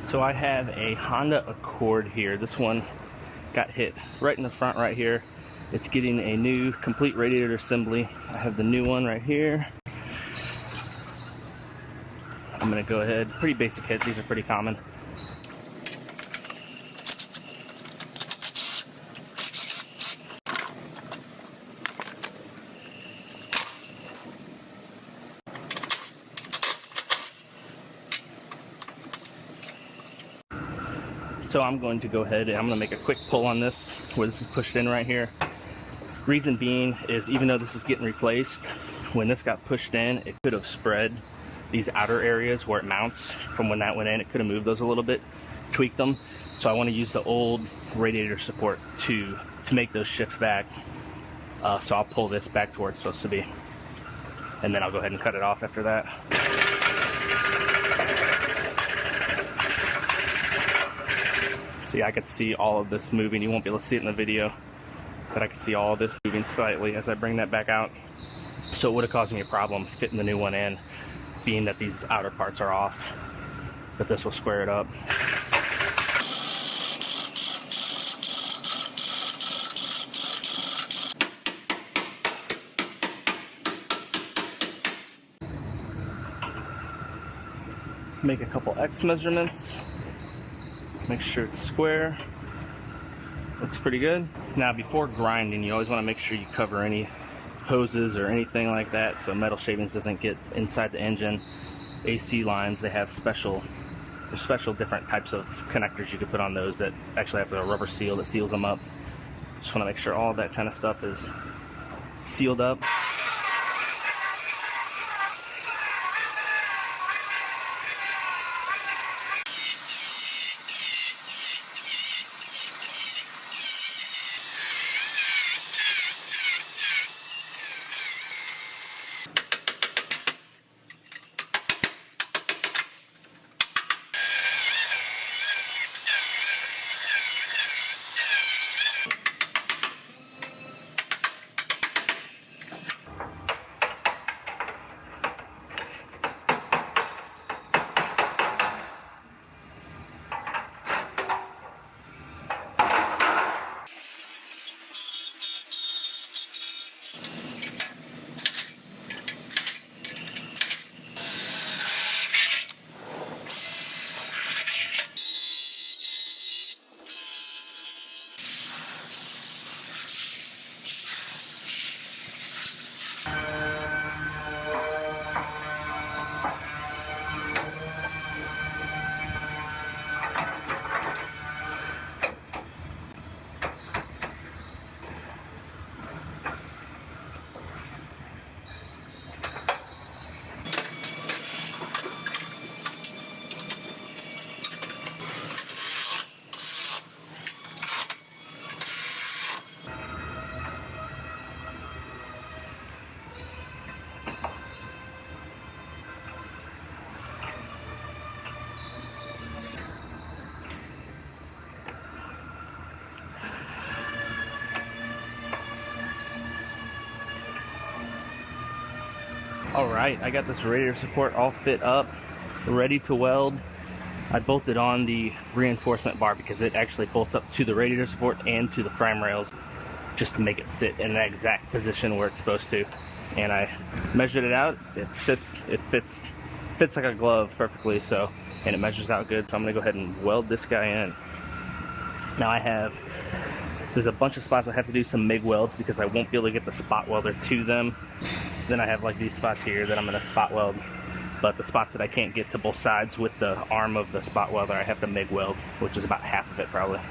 So I have a Honda Accord here. This one got hit right in the front right here. It's getting a new complete radiator assembly. I have the new one right here. I'm gonna go ahead, pretty basic hit, these are pretty common. So I'm going to go ahead and I'm going to make a quick pull on this where this is pushed in right here. Reason being is even though this is getting replaced, when this got pushed in, it could have spread these outer areas where it mounts from when that went in. It could have moved those a little bit, tweaked them. So I want to use the old radiator support to make those shift back. So I'll pull this back to where it's supposed to be. And then I'll go ahead and cut it off after that. See, I could see all of this moving. You won't be able to see it in the video, but I can see all of this moving slightly as I bring that back out. So it would have caused me a problem fitting the new one in, being that these outer parts are off, but this will square it up. Make a couple X measurements. Make sure it's square. Looks pretty good. Now before grinding, you always want to make sure you cover any hoses or anything like that so metal shavings doesn't get inside the engine. AC lines, they have special different types of connectors you can put on those that actually have a rubber seal that seals them up. Just want to make sure all that kind of stuff is sealed up. Alright, I got this radiator support all fit up, ready to weld. I bolted on the reinforcement bar because it actually bolts up to the radiator support and to the frame rails just to make it sit in the exact position where it's supposed to. And I measured it out, it fits like a glove perfectly, so, and it measures out good, so I'm gonna go ahead and weld this guy in. Now there's a bunch of spots I have to do some MIG welds because I won't be able to get the spot welder to them. Then I have like these spots here that I'm going to spot weld, but the spots that I can't get to both sides with the arm of the spot welder, I have to MIG weld, which is about half of it probably.